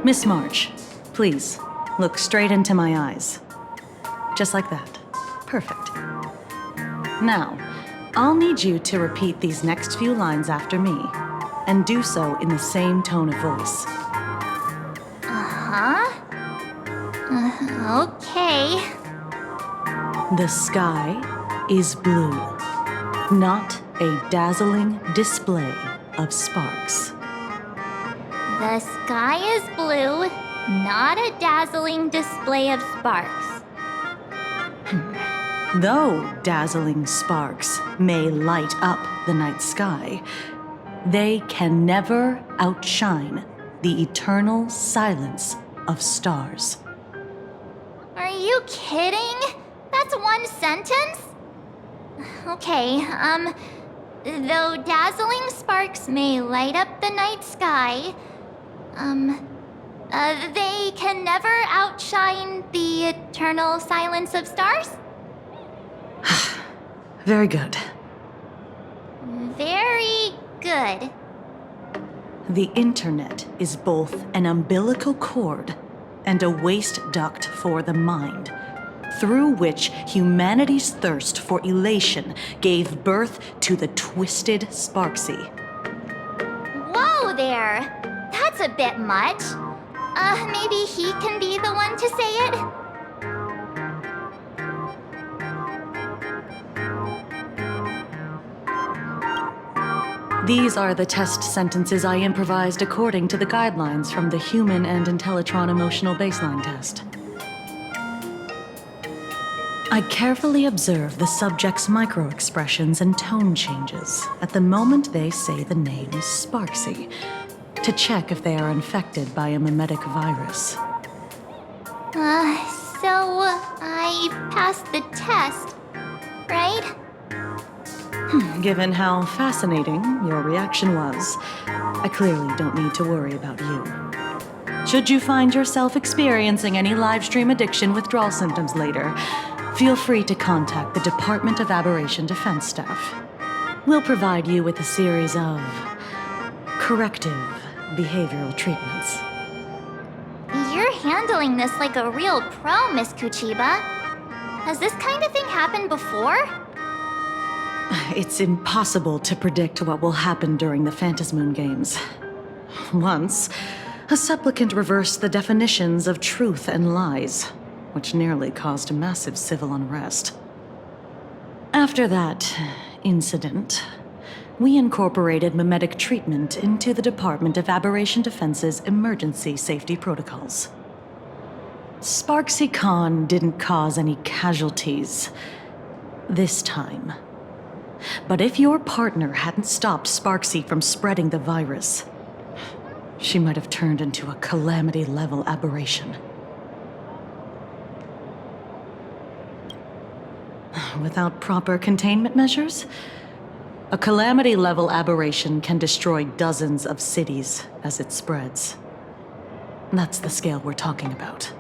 Miss March, please, look straight into my eyes. Just like that. Perfect. Now, I'll need you to repeat these next few lines after me, and do so in the same tone of voice. Okay. The sky is blue, not a dazzling display of sparks. The sky is blue, not a dazzling display of sparks. Though dazzling sparks may light up the night sky, they can never outshine the eternal silence of stars. Are you kidding? That's one sentence? Okay, though dazzling sparks may light up the night sky, they can never outshine the eternal silence of stars? Very good. Very good. The internet is both an umbilical cord and a waste duct for the mind, through which humanity's thirst for elation gave birth to the twisted Sparksy. Whoa there! That's a bit much. Maybe he can be the one to say it? These are the test sentences I improvised according to the guidelines from the Human and Intellitron Emotional Baseline Test. I carefully observe the subject's micro-expressions and tone changes at the moment they say the name Sparksy, to check if they are infected by a mimetic virus. So I passed the test, right? Given how fascinating your reaction was, I clearly don't need to worry about you. Should you find yourself experiencing any live stream addiction withdrawal symptoms later, feel free to contact the Department of Aberration Defense staff. We'll provide you with a series of corrective behavioral treatments. You're handling this like a real pro, Miss Kuchiba. Has this kind of thing happened before? It's impossible to predict what will happen during the Phantasmoon Games. Once, a supplicant reversed the definitions of truth and lies, which nearly caused massive civil unrest. After that incident, we incorporated mimetic treatment into the Department of Aberration Defense's emergency safety protocols. Sparksy Khan didn't cause any casualties this time. But if your partner hadn't stopped Sparksy from spreading the virus, she might have turned into a calamity-level aberration. Without proper containment measures, a calamity-level aberration can destroy dozens of cities as it spreads. That's the scale we're talking about.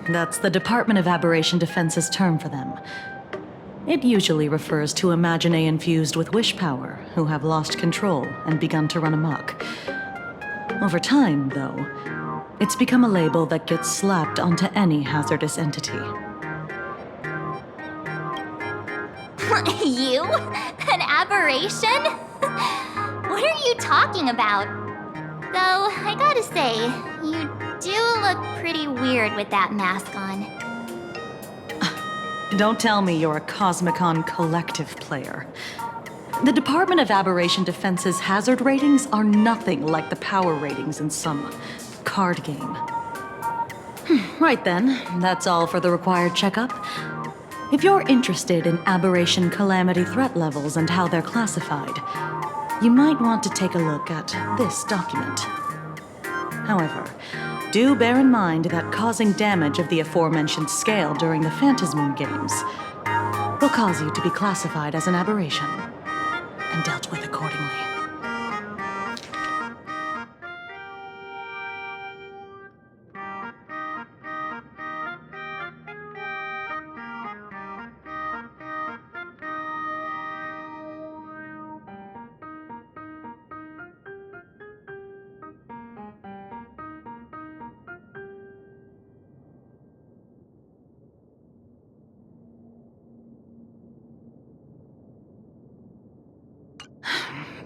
That's the Department of Aberration Defense's term for them. It usually refers to Imaginae infused with wish power who have lost control and begun to run amok. Over time, though, it's become a label that gets slapped onto any hazardous entity. You? An aberration? What are you talking about? Though, I gotta say, you do look pretty weird with that mask on. Don't tell me you're a Cosmicon collective player. The Department of Aberration Defense's hazard ratings are nothing like the power ratings in some card game. Right then, that's all for the required checkup. If you're interested in aberration calamity threat levels and how they're classified, you might want to take a look at this document. However, do bear in mind that causing damage of the aforementioned scale during the Phantasmoon Games will cause you to be classified as an aberration and dealt with accordingly.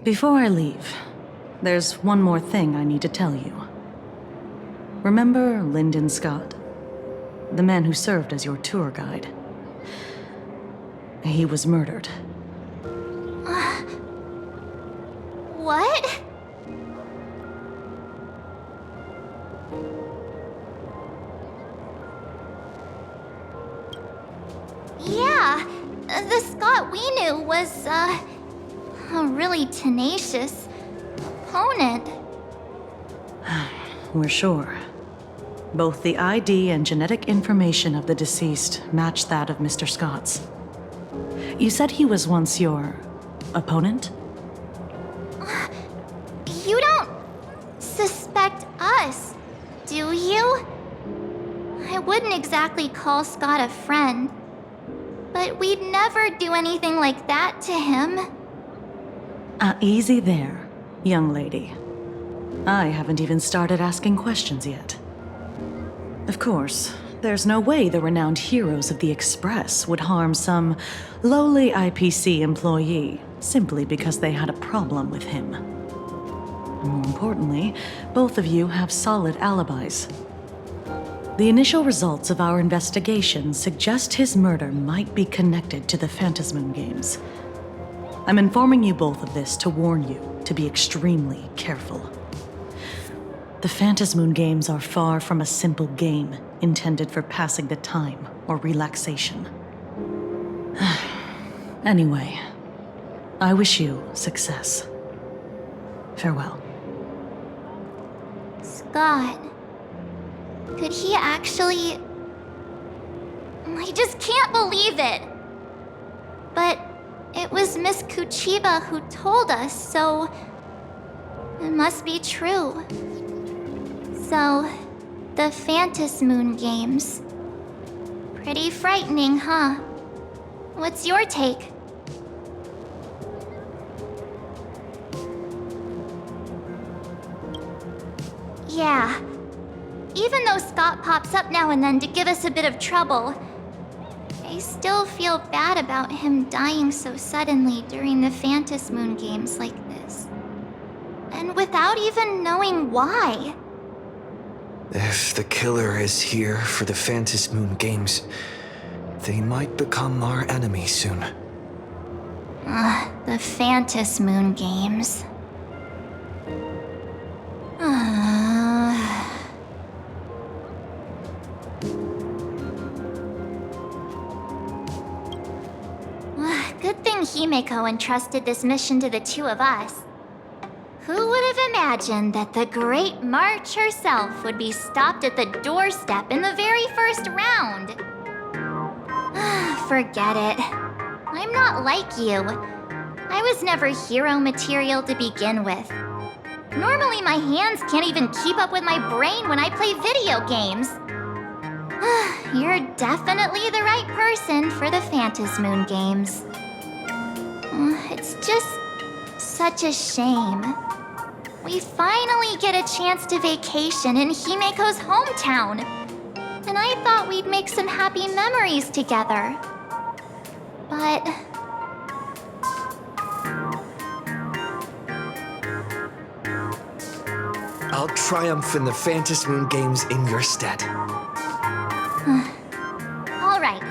Before I leave, there's one more thing I need to tell you. Remember Lyndon Scott? The man who served as your tour guide. He was murdered. What? Yeah, the Scott we knew was, a really tenacious opponent. We're sure. Both the ID and genetic information of the deceased match that of Mr. Scott's. You said he was once your opponent? You don't suspect us, do you? I wouldn't exactly call Scott a friend, but we'd never do anything like that to him. Easy there, young lady. I haven't even started asking questions yet. Of course, there's no way the renowned heroes of the Express would harm some lowly IPC employee simply because they had a problem with him. More importantly, both of you have solid alibis. The initial results of our investigation suggest his murder might be connected to the Phantasmoon Games. I'm informing you both of this to warn you to be extremely careful. The Phantasmoon Games are far from a simple game intended for passing the time or relaxation. Anyway, I wish you success. Farewell. Scott. Could he actually... I just can't believe it! But it was Miss Kuchiba who told us, so... it must be true. So, the Phantasmoon Games. Pretty frightening, huh? What's your take? Yeah. Even though Scott pops up now and then to give us a bit of trouble, I still feel bad about him dying so suddenly during the Phantasmoon Games like this. And without even knowing why. If the killer is here for the Phantasmoon Games, they might become our enemy soon. The Phantasmoon Games. Good thing Himeko entrusted this mission to the two of us. Who would have imagined that the Great March herself would be stopped at the doorstep in the very first round? Forget it. I'm not like you. I was never hero material to begin with. Normally my hands can't even keep up with my brain when I play video games. You're definitely the right person for the Phantasmoon Games. It's just such a shame. We finally get a chance to vacation in Himeko's hometown. And I thought we'd make some happy memories together. But... I'll triumph in the Phantasmoon Games in your stead. All right.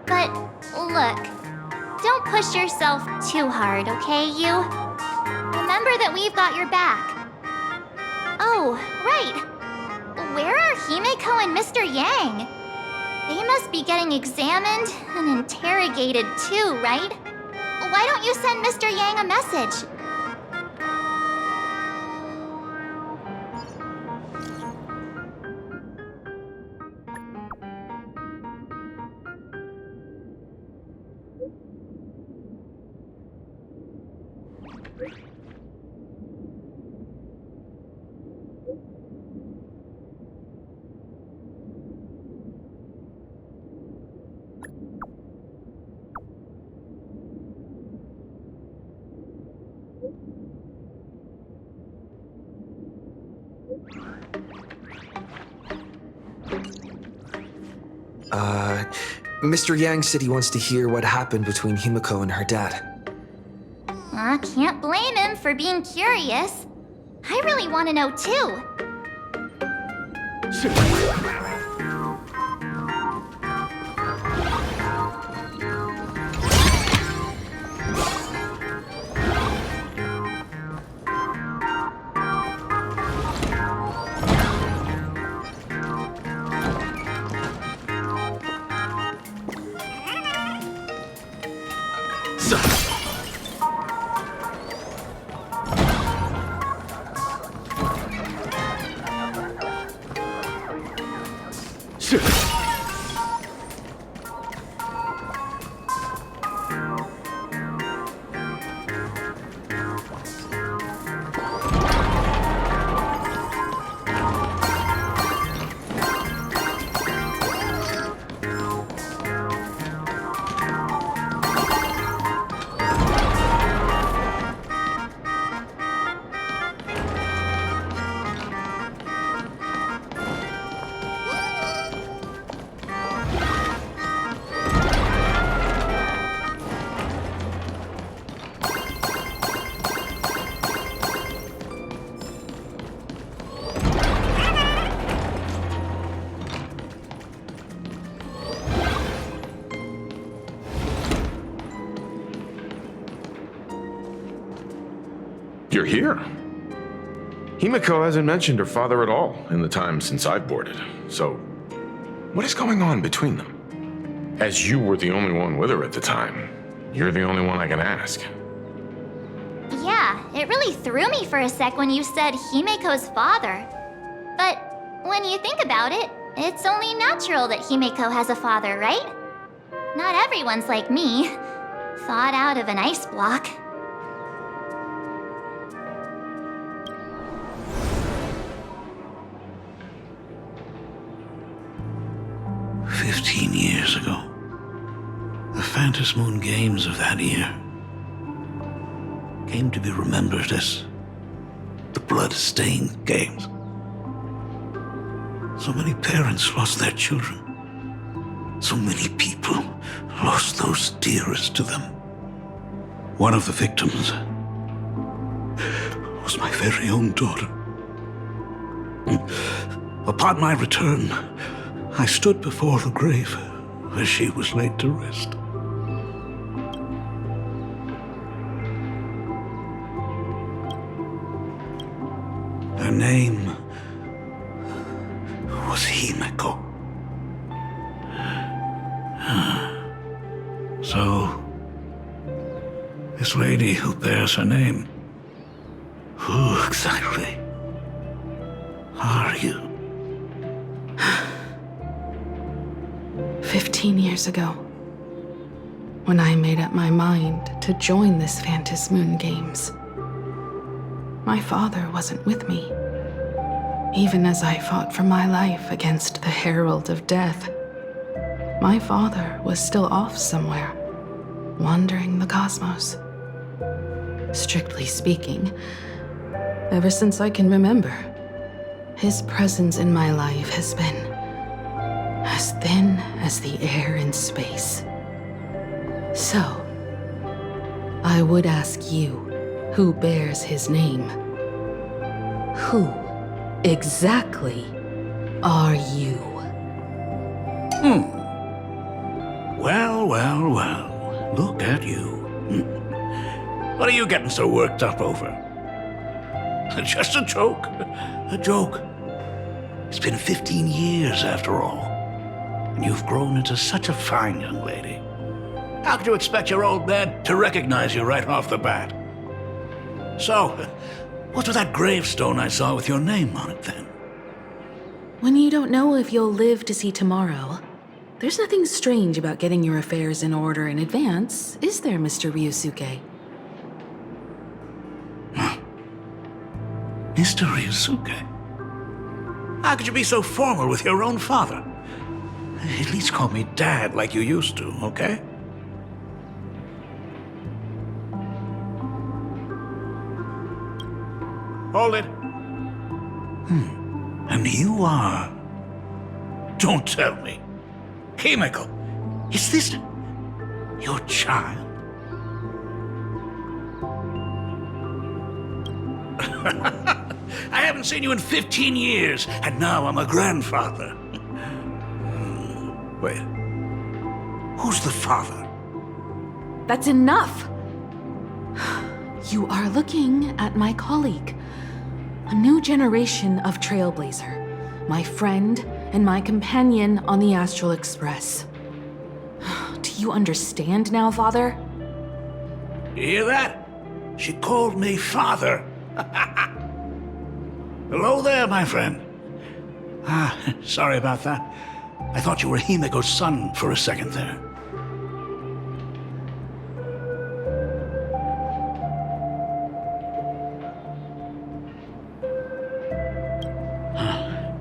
But look, don't push yourself too hard, okay, you? Remember that we've got your back. Oh, right. Where are Himeko and Mr. Yang? They must be getting examined and interrogated too, right? Why don't you send Mr. Yang a message? Mr. Yang said he wants to hear what happened between Himeko and her dad. can't blame him for being curious. I really want to know too. You're here. Himiko hasn't mentioned her father at all in the time since I've boarded. So, what is going on between them? As you were the only one with her at the time, you're the only one I can ask. Yeah, it really threw me for a sec when you said Himiko's father. But when you think about it, it's only natural that Himiko has a father, right? Not everyone's like me, thawed out of an ice block. Years ago, the Phantasmoon Games of that year came to be remembered as the Blood-Stained Games. So many parents lost their children. So many people lost those dearest to them. One of the victims was my very own daughter. Upon my return, I stood before the grave where she was laid to rest. Her name was Himiko. So, this lady who bears her name, who exactly are you? 15 years ago, when I made up my mind to join this Phantasmoon Games, my father wasn't with me. Even as I fought for my life against the Herald of Death, my father was still off somewhere, wandering the cosmos. Strictly speaking, ever since I can remember, his presence in my life has been as thin as the air in space. So, I would ask you, who bears his name? Who exactly are you? Well, look at you. What are you getting so worked up over? Just a joke. A joke. It's been 15 years after all. And you've grown into such a fine young lady. How could you expect your old man to recognize you right off the bat? So, what's with that gravestone I saw with your name on it then? When you don't know if you'll live to see tomorrow, there's nothing strange about getting your affairs in order in advance, is there, Mr. Ryusuke? Mr. Ryusuke? How could you be so formal with your own father? At least call me Dad like you used to, okay? Hold it. And you are... Don't tell me. Himiko, is this... your child? I haven't seen you in 15 years, and now I'm a grandfather. Wait. Who's the father? That's enough! You are looking at my colleague. A new generation of Trailblazer. My friend and my companion on the Astral Express. Do you understand now, Father? You hear that? She called me father. Hello there, my friend. Sorry about that. I thought you were Himiko's son for a second there.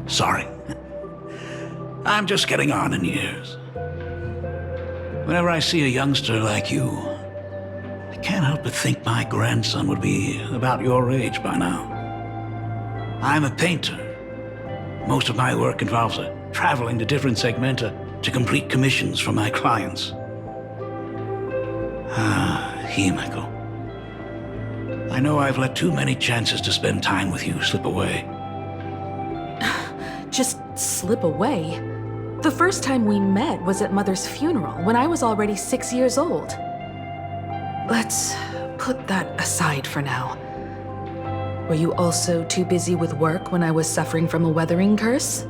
Sorry. I'm just getting on in years. Whenever I see a youngster like you, I can't help but think my grandson would be about your age by now. I'm a painter. Most of my work involves traveling to different segmenta to complete commissions for my clients. Himiko. I know I've let too many chances to spend time with you slip away. Just slip away? The first time we met was at Mother's funeral, when I was already 6 years old. Let's put that aside for now. Were you also too busy with work when I was suffering from a weathering curse?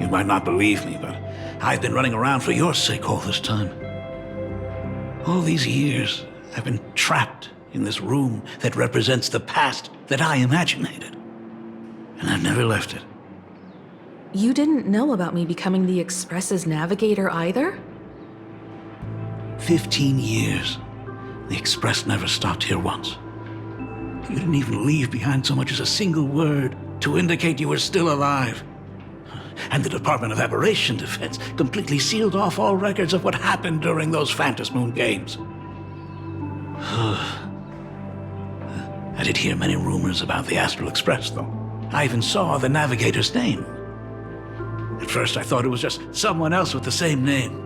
You might not believe me, but I've been running around for your sake all this time. All these years, I've been trapped in this room that represents the past that I imaginated. And I've never left it. You didn't know about me becoming the Express's navigator either? 15 years. The Express never stopped here once. You didn't even leave behind so much as a single word to indicate you were still alive. And the Department of Aberration Defense completely sealed off all records of what happened during those Phantasmoon games. I did hear many rumors about the Astral Express, though. I even saw the navigator's name. At first, I thought it was just someone else with the same name.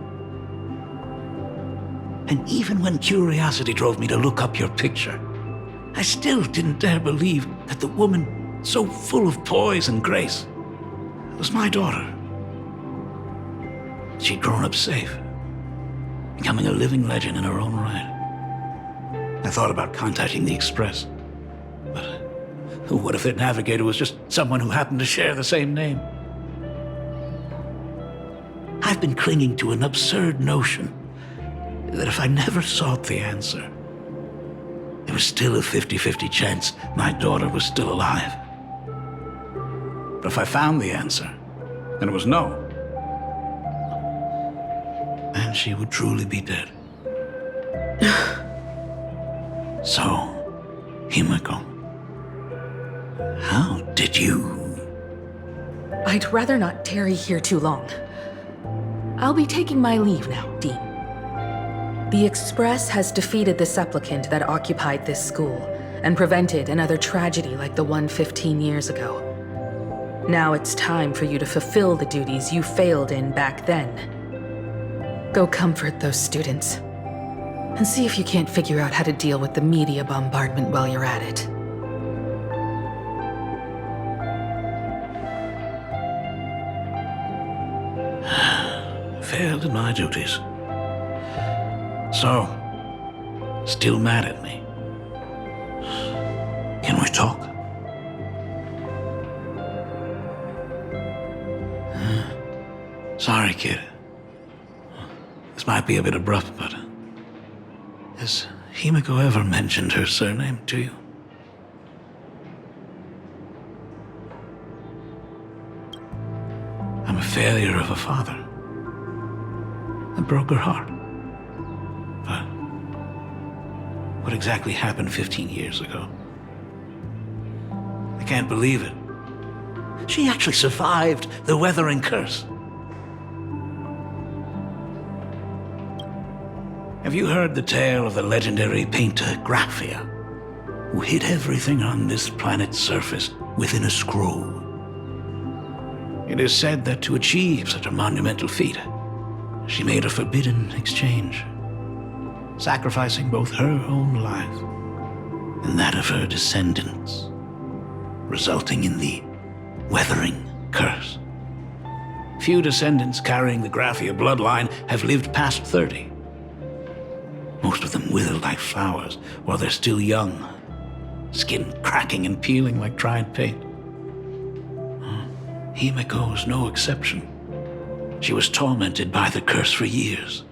And even when curiosity drove me to look up your picture, I still didn't dare believe that the woman so full of poise and grace was my daughter. She'd grown up safe, becoming a living legend in her own right. I thought about contacting the Express, but what if their navigator was just someone who happened to share the same name? I've been clinging to an absurd notion that if I never sought the answer, there was still a 50-50 chance my daughter was still alive. But if I found the answer, then it was no. And she would truly be dead. So, Himiko, how did you... I'd rather not tarry here too long. I'll be taking my leave now, Dean. The Express has defeated the supplicant that occupied this school and prevented another tragedy like the one 15 years ago. Now it's time for you to fulfill the duties you failed in back then. Go comfort those students, and see if you can't figure out how to deal with the media bombardment while you're at it. Failed in my duties. So, still mad at me. Can we talk? Sorry, kid. This might be a bit abrupt, but... has Himiko ever mentioned her surname to you? I'm a failure of a father. I broke her heart. But what exactly happened 15 years ago? I can't believe it. She actually survived the weathering curse. Have you heard the tale of the legendary painter Graphia, who hid everything on this planet's surface within a scroll? It is said that to achieve such a monumental feat, she made a forbidden exchange, sacrificing both her own life and that of her descendants, resulting in the Weathering Curse. Few descendants carrying the Graphia bloodline have lived past 30. Most of them wither like flowers while they're still young, skin cracking and peeling like dried paint. Himeko was no exception. She was tormented by the curse for years.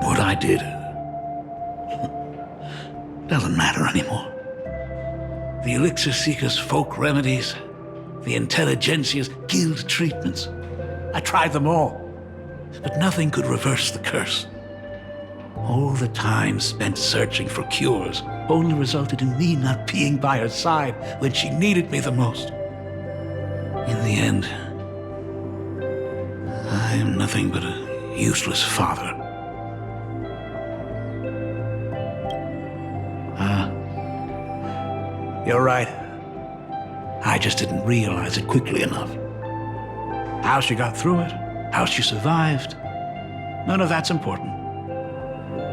What I did doesn't matter anymore. The Elixir Seekers' folk remedies, the Intelligentsia's guild treatments. I tried them all, but nothing could reverse the curse. All the time spent searching for cures only resulted in me not being by her side when she needed me the most. In the end, I am nothing but a useless father. You're right. I just didn't realize it quickly enough. How she got through it, how she survived, none of that's important.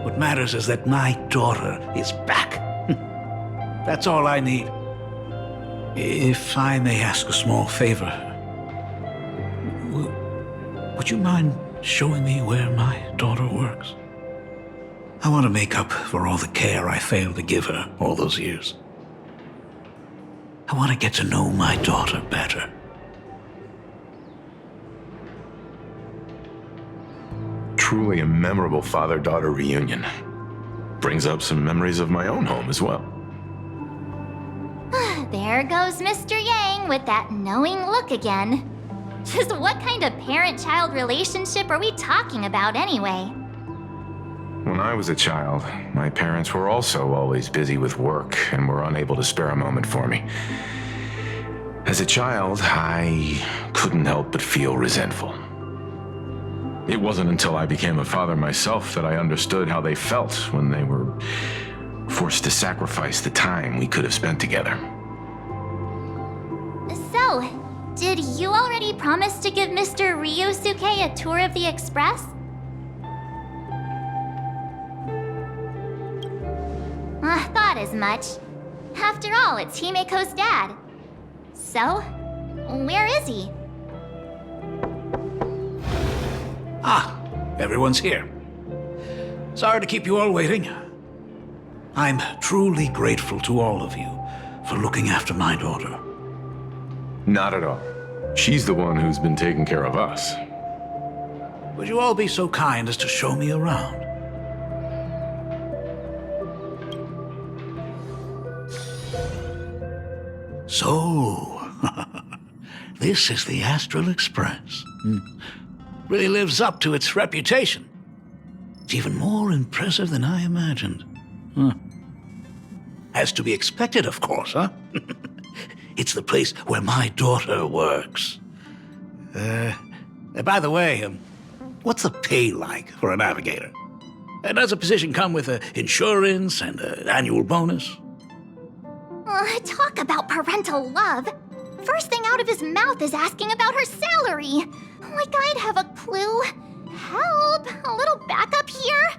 What matters is that my daughter is back. That's all I need. If I may ask a small favor, would you mind showing me where my daughter works? I want to make up for all the care I failed to give her all those years. I want to get to know my daughter better. Truly a memorable father-daughter reunion. Brings up some memories of my own home as well. There goes Mr. Yang with that knowing look again. Just what kind of parent-child relationship are we talking about anyway? When I was a child, my parents were also always busy with work and were unable to spare a moment for me. As a child, I couldn't help but feel resentful. It wasn't until I became a father myself that I understood how they felt when they were forced to sacrifice the time we could have spent together. So, did you already promise to give Mr. Ryosuke a tour of the Express? I thought as much. After all, it's Himeko's dad. So, where is he? Ah, everyone's here. Sorry to keep you all waiting. I'm truly grateful to all of you for looking after my daughter. Not at all. She's the one who's been taking care of us. Would you all be so kind as to show me around? So, this is the Astral Express. Really lives up to its reputation. It's even more impressive than I imagined. As to be expected, of course, huh? It's the place where my daughter works. By the way, what's the pay like for a navigator? Does a position come with insurance and an annual bonus? Talk about parental love. First thing out of his mouth is asking about her salary. Like I'd have a clue. Help! A little backup here?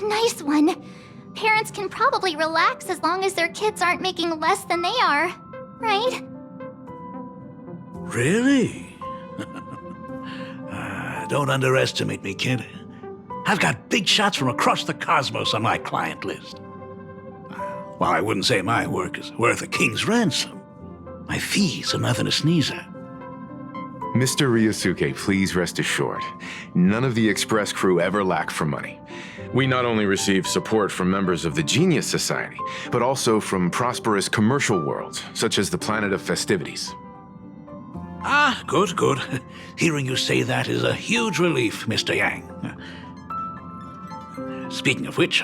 Nice one. Parents can probably relax as long as their kids aren't making less than they are, right? Really? Don't underestimate me, kid. I've got big shots from across the cosmos on my client list. While I wouldn't say my work is worth a king's ransom, my fees are nothing to sneeze at. Mr. Ryosuke, please rest assured, none of the Express crew ever lack for money. We not only receive support from members of the Genius Society, but also from prosperous commercial worlds, such as the Planet of Festivities. Ah, good, good. Hearing you say that is a huge relief, Mr. Yang. Speaking of which,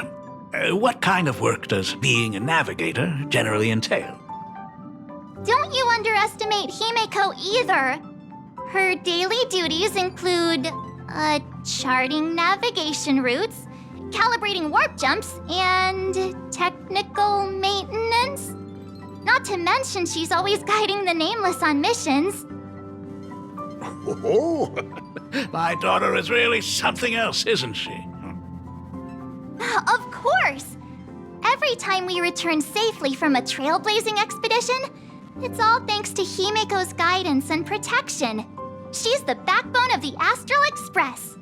what kind of work does being a navigator generally entail? Don't you underestimate Himeko either. Her daily duties include, charting navigation routes, calibrating warp jumps, and technical maintenance. Not to mention she's always guiding the Nameless on missions. Oh, my daughter is really something else, isn't she? Of course! Every time we return safely from a trailblazing expedition, it's all thanks to Himiko's guidance and protection. She's the backbone of the Astral Express.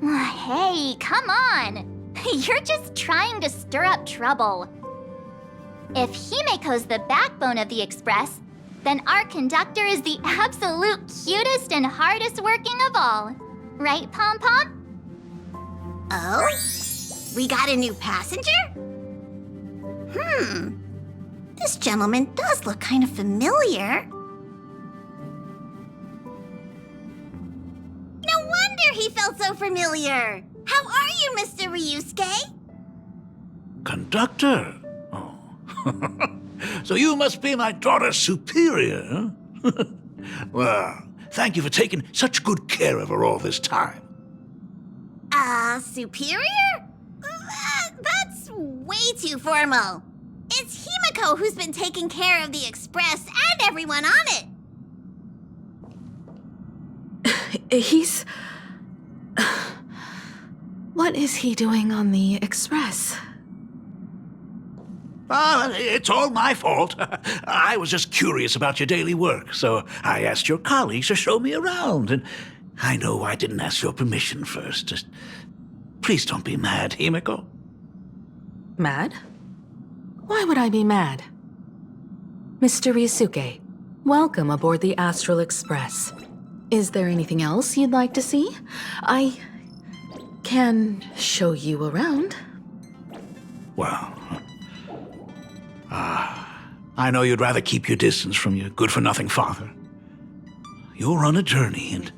Hey, come on! You're just trying to stir up trouble. If Himiko's the backbone of the Express, then our conductor is the absolute cutest and hardest working of all. Right, Pom Pom? Oh? We got a new passenger? This gentleman does look kind of familiar. No wonder he felt so familiar. How are you, Mr. Ryusuke? Conductor? Oh. So you must be my daughter's superior, huh? Well, thank you for taking such good care of her all this time. Superior? That's way too formal. It's Himiko who's been taking care of the Express and everyone on it. He's... What is he doing on the Express? It's all my fault. I was just curious about your daily work, so I asked your colleagues to show me around, and I know I didn't ask your permission first. Just please don't be mad, Himiko. Mad? Why would I be mad? Mr. Ryusuke, welcome aboard the Astral Express. Is there anything else you'd like to see? I can show you around. Well, I know you'd rather keep your distance from your good-for-nothing father. You're on a journey, and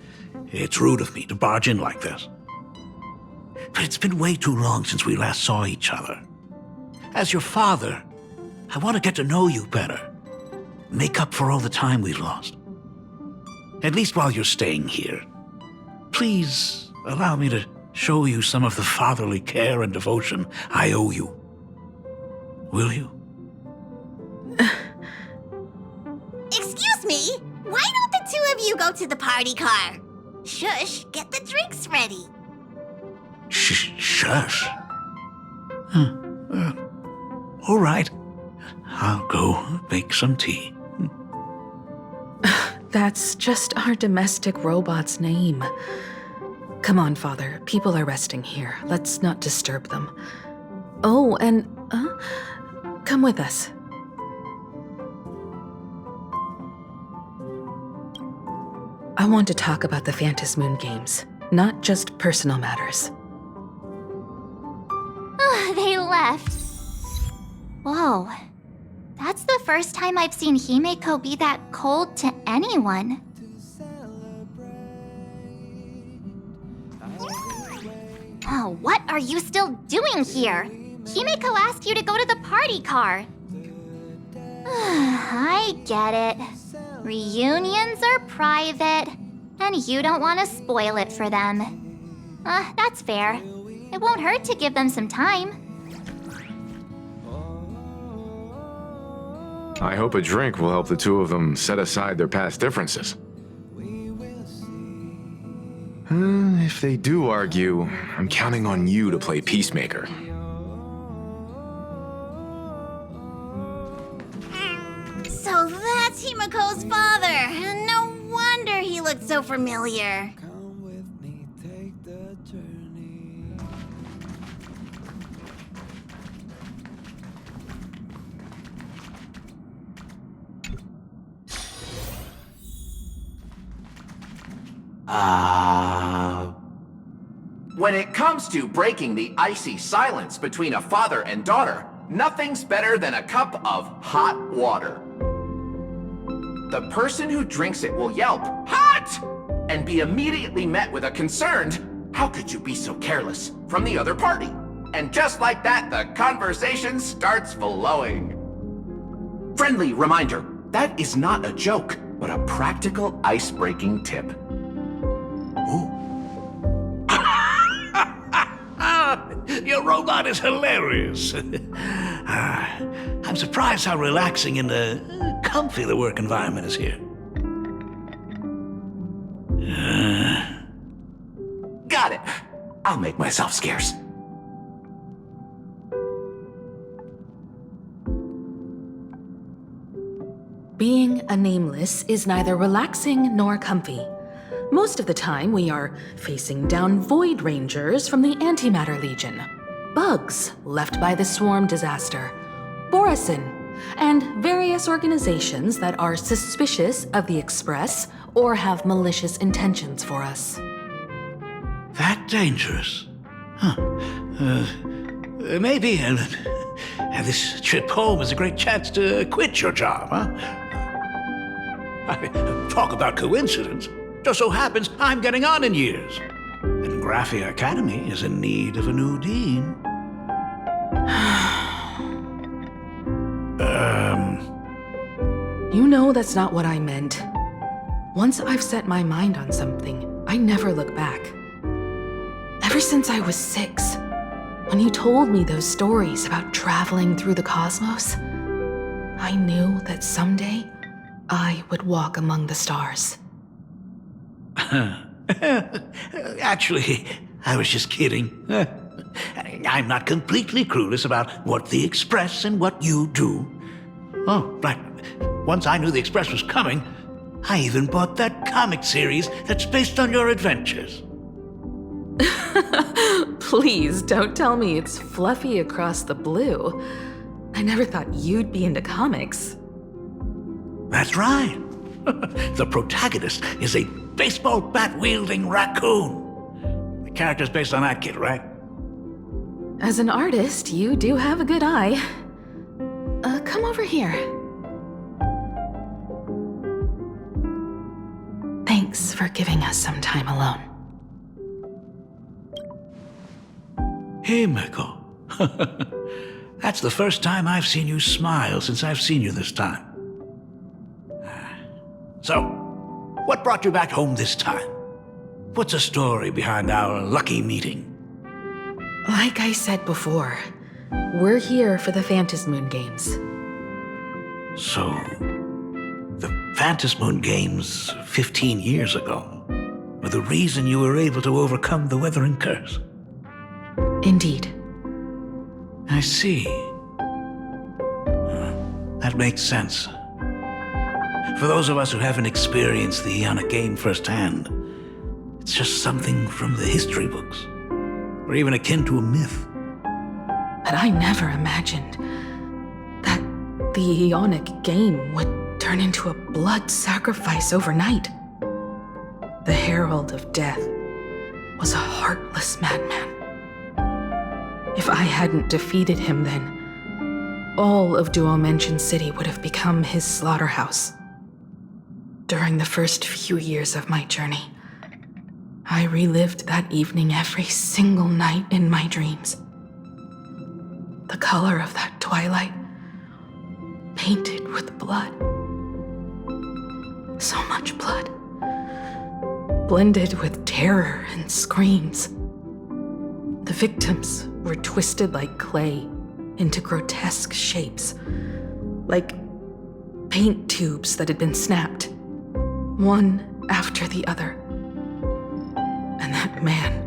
it's rude of me to barge in like this. But it's been way too long since we last saw each other. As your father, I want to get to know you better. Make up for all the time we've lost. At least while you're staying here. Please allow me to show you some of the fatherly care and devotion I owe you. Will you? Excuse me? Why don't the two of you go to the party car? Shush, get the drinks ready. Shush. All right. I'll go make some tea. That's just our domestic robot's name. Come on, Father. People are resting here. Let's not disturb them. Oh, and, come with us. I want to talk about the Phantasmoon games, not just personal matters. They left. Whoa. That's the first time I've seen Himeko be that cold to anyone. Oh, what are you still doing here? Himeko asked you to go to the party car. I get it. Reunions are private, and you don't want to spoil it for them. That's fair. It won't hurt to give them some time. I hope a drink will help the two of them set aside their past differences. If they do argue, I'm counting on you to play peacemaker. So that's Himiko's father. And no wonder he looked so familiar. When it comes to breaking the icy silence between a father and daughter, nothing's better than a cup of hot water. The person who drinks it will yelp, "Hot!" and be immediately met with a concerned, "How could you be so careless?" from the other party. And just like that, the conversation starts flowing. Friendly reminder, that is not a joke, but a practical ice-breaking tip. Ooh. Your robot is hilarious. I'm surprised how relaxing and comfy the work environment is here. Got it. I'll make myself scarce. Being a nameless is neither relaxing nor comfy. Most of the time, we are facing down Void Rangers from the Antimatter Legion, bugs left by the Swarm disaster, Borisin, and various organizations that are suspicious of the Express or have malicious intentions for us. That dangerous? Huh. Maybe this trip home is a great chance to quit your job, huh? Talk about coincidence. Just so happens I'm getting on in years. And Graphia Academy is in need of a new dean. You know that's not what I meant. Once I've set my mind on something, I never look back. Ever since I was 6, when you told me those stories about traveling through the cosmos, I knew that someday I would walk among the stars. Actually, I was just kidding. I'm not completely clueless about what the Express and what you do. Oh, right. Once I knew the Express was coming, I even bought that comic series that's based on your adventures. Please don't tell me it's fluffy across the blue. I never thought you'd be into comics. That's right. The protagonist is a baseball bat-wielding raccoon. The character's based on that kid, right? As an artist, you do have a good eye. Come over here. Thanks for giving us some time alone. Hey, Miko. That's the first time I've seen you smile since I've seen you this time. So, what brought you back home this time? What's the story behind our lucky meeting? Like I said before, we're here for the Phantasmoon Games. So, the Phantasmoon Games 15 years ago were the reason you were able to overcome the Weathering Curse? Indeed. I see. That makes sense. For those of us who haven't experienced the Ionic game firsthand, it's just something from the history books, or even akin to a myth. But I never imagined that the Ionic game would turn into a blood sacrifice overnight. The Herald of Death was a heartless madman. If I hadn't defeated him then, all of Duomension City would have become his slaughterhouse. During the first few years of my journey, I relived that evening every single night in my dreams. The color of that twilight, painted with blood. So much blood, blended with terror and screams. The victims were twisted like clay into grotesque shapes, like paint tubes that had been snapped, one after the other. And that man,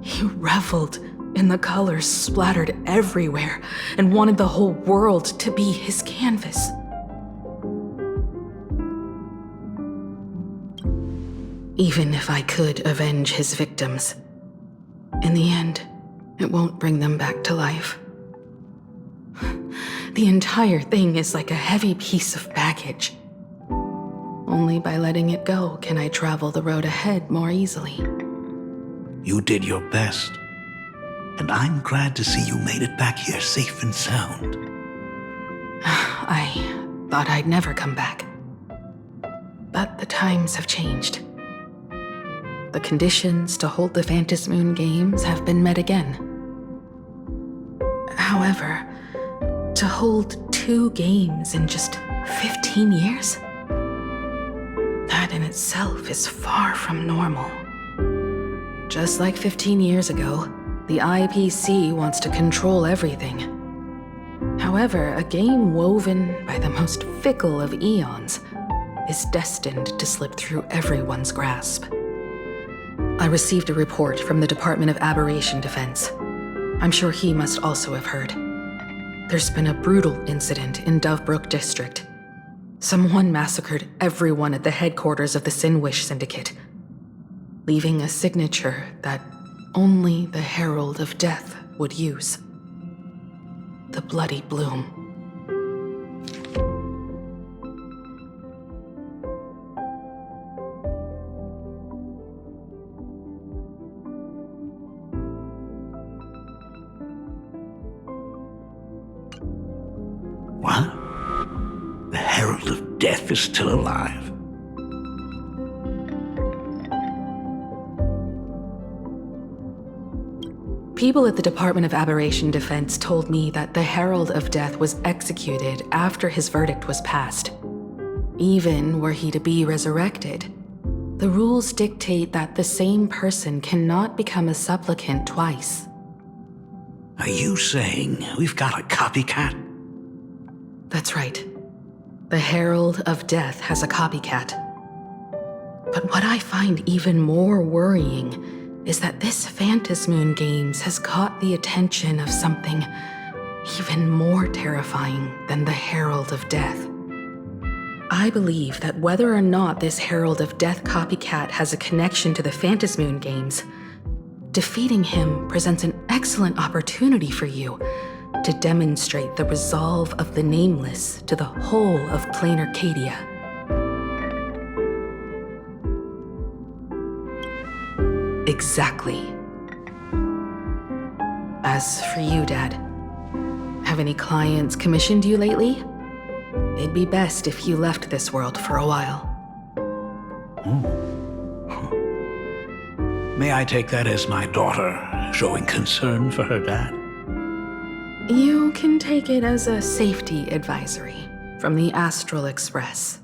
he reveled in the colors splattered everywhere and wanted the whole world to be his canvas. Even if I could avenge his victims, in the end, it won't bring them back to life. The entire thing is like a heavy piece of baggage. Only by letting it go can I travel the road ahead more easily. You did your best, and I'm glad to see you made it back here safe and sound. I thought I'd never come back. But the times have changed. The conditions to hold the Phantasmoon Games have been met again. However, to hold 2 games in just 15 years? That in itself is far from normal. Just like 15 years ago, the IPC wants to control everything. However, a game woven by the most fickle of eons is destined to slip through everyone's grasp. I received a report from the Department of Aberration Defense. I'm sure he must also have heard. There's been a brutal incident in Dovebrook District. Someone massacred everyone at the headquarters of the Sinwish Syndicate, leaving a signature that only the Herald of Death would use. The Bloody Bloom. What? The Herald of Death is still alive. People at the Department of Aberration Defense told me that the Herald of Death was executed after his verdict was passed. Even were he to be resurrected, the rules dictate that the same person cannot become a supplicant twice. Are you saying we've got a copycat? That's right. The Herald of Death has a copycat. But what I find even more worrying is that this Phantasmoon Games has caught the attention of something even more terrifying than the Herald of Death. I believe that whether or not this Herald of Death copycat has a connection to the Phantasmoon Games, defeating him presents an excellent opportunity for you to demonstrate the resolve of the Nameless to the whole of Plain Arcadia. Exactly. As for you, Dad, have any clients commissioned you lately? It'd be best if you left this world for a while. May I take that as my daughter showing concern for her dad? You can take it as a safety advisory from the Astral Express.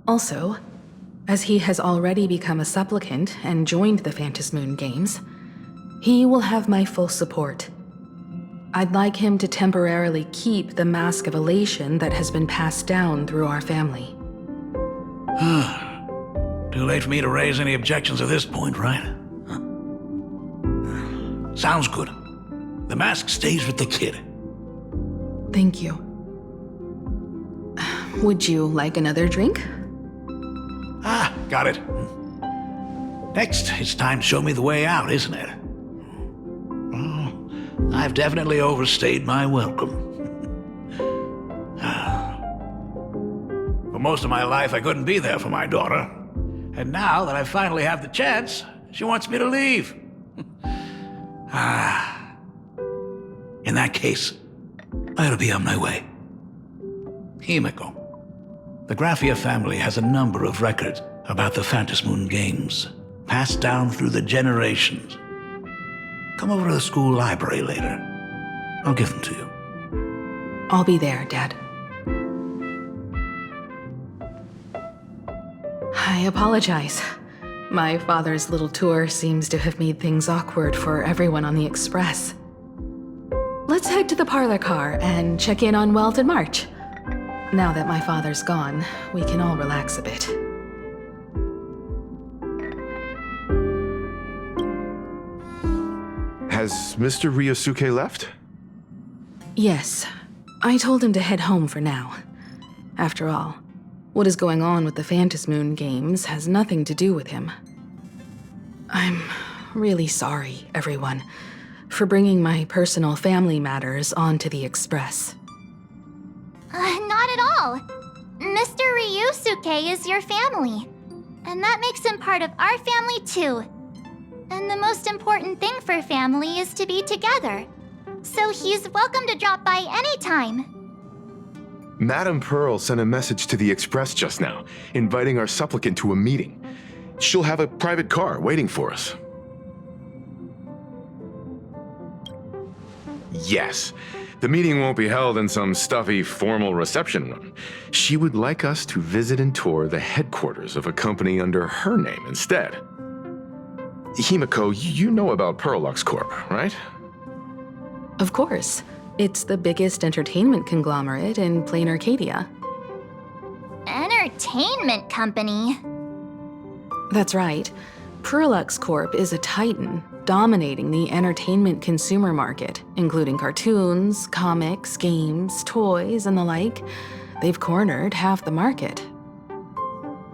Also, as he has already become a supplicant and joined the Phantasmoon Games, he will have my full support. I'd like him to temporarily keep the mask of elation that has been passed down through our family. Too late for me to raise any objections at this point, right? Sounds good. The mask stays with the kid. Thank you. Would you like another drink? Got it. Next, it's time to show me the way out, isn't it? Oh, I've definitely overstayed my welcome. For most of my life, I couldn't be there for my daughter. And now that I finally have the chance, she wants me to leave. In that case, I'll be on my way. Himiko. The Graphia family has a number of records about the Phantasmoon Games, passed down through the generations. Come over to the school library later. I'll give them to you. I'll be there, Dad. I apologize. My father's little tour seems to have made things awkward for everyone on the Express. Let's head to the parlor car and check in on Welt and March. Now that my father's gone, we can all relax a bit. Has Mr. Ryosuke left? Yes. I told him to head home for now. After all, what is going on with the Phantasmoon Games has nothing to do with him. I'm really sorry, everyone, for bringing my personal family matters onto the Express. Not at all. Mr. Ryusuke is your family. And that makes him part of our family too. And the most important thing for family is to be together. So he's welcome to drop by anytime. Madame Pearl sent a message to the Express just now, inviting our supplicant to a meeting. She'll have a private car waiting for us. Yes, The meeting won't be held in some stuffy, formal reception room. She would like us to visit and tour the headquarters of a company under her name instead. Himiko, you know about Perlux Corp, right? Of course. It's the biggest entertainment conglomerate in plain Arcadia. Entertainment company? That's right. Perlux Corp is a titan, dominating the entertainment consumer market, including cartoons, comics, games, toys, and the like. They've cornered half the market.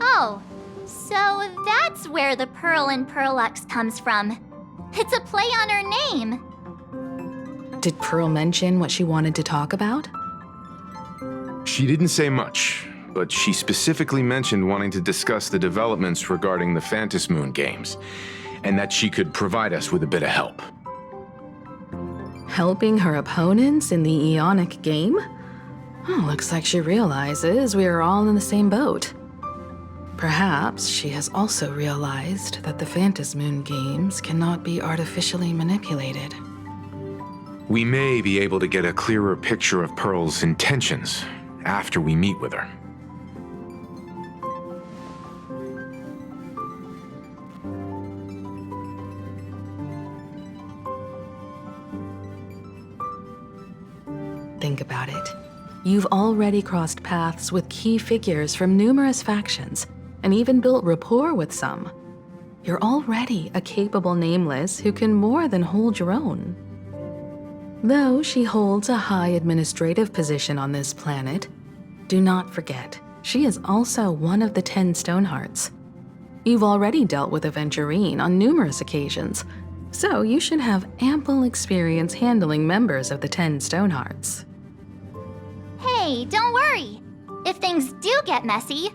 Oh, so that's where the Pearl in Perlux comes from. It's a play on her name. Did Pearl mention what she wanted to talk about? She didn't say much, but she specifically mentioned wanting to discuss the developments regarding the Phantasmoon games, and that she could provide us with a bit of help. Helping her opponents in the Eonic game? Oh, looks like she realizes we are all in the same boat. Perhaps she has also realized that the Phantasmoon games cannot be artificially manipulated. We may be able to get a clearer picture of Pearl's intentions after we meet with her. Think about it. You've already crossed paths with key figures from numerous factions, and even built rapport with some. You're already a capable nameless who can more than hold your own. Though she holds a high administrative position on this planet, do not forget, she is also one of the 10 Stonehearts. You've already dealt with Aventurine on numerous occasions, so you should have ample experience handling members of the 10 Stonehearts. Hey, don't worry. If things do get messy,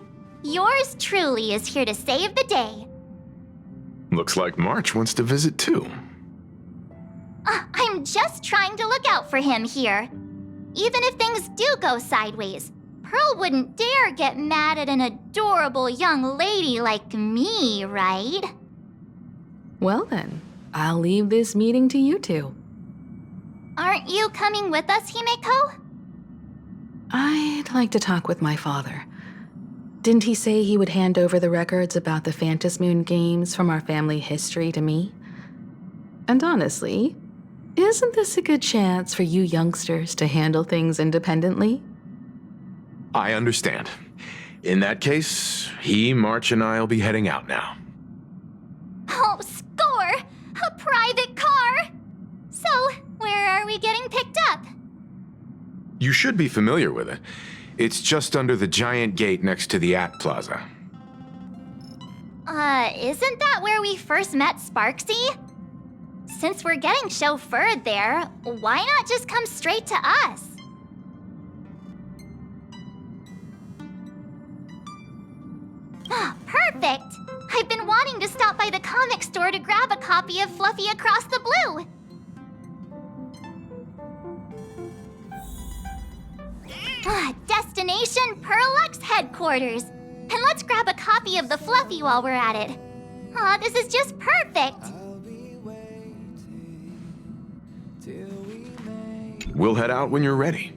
yours truly is here to save the day. Looks like March wants to visit too. I'm just trying to look out for him here. Even if things do go sideways, Pearl wouldn't dare get mad at an adorable young lady like me, right? Well then, I'll leave this meeting to you two. Aren't you coming with us, Himeko? I'd like to talk with my father. Didn't he say he would hand over the records about the Phantasmoon games from our family history to me? And honestly, isn't this a good chance for you youngsters to handle things independently? I understand. In that case, March, and I'll be heading out now. Oh, score! A private car! So, where are we getting picked up? You should be familiar with it. It's just under the giant gate next to the At Plaza. Isn't that where we first met Sparksy? Since we're getting chauffeured there, why not just come straight to us? Perfect! I've been wanting to stop by the comic store to grab a copy of Fluffy Across the Blue. Destination Perlux headquarters. And let's grab a copy of the Fluffy while we're at it. Aw, this is just perfect. We'll head out when you're ready.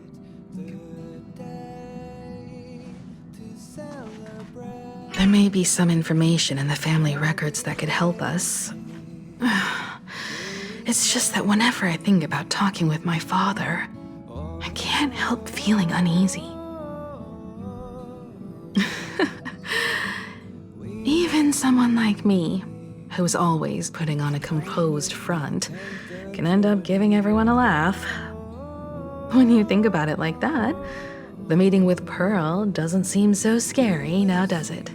There may be some information in the family records that could help us. It's just that whenever I think about talking with my father, I can't help feeling uneasy. Even someone like me, who's always putting on a composed front, can end up giving everyone a laugh. When you think about it like that, the meeting with Pearl doesn't seem so scary now, does it?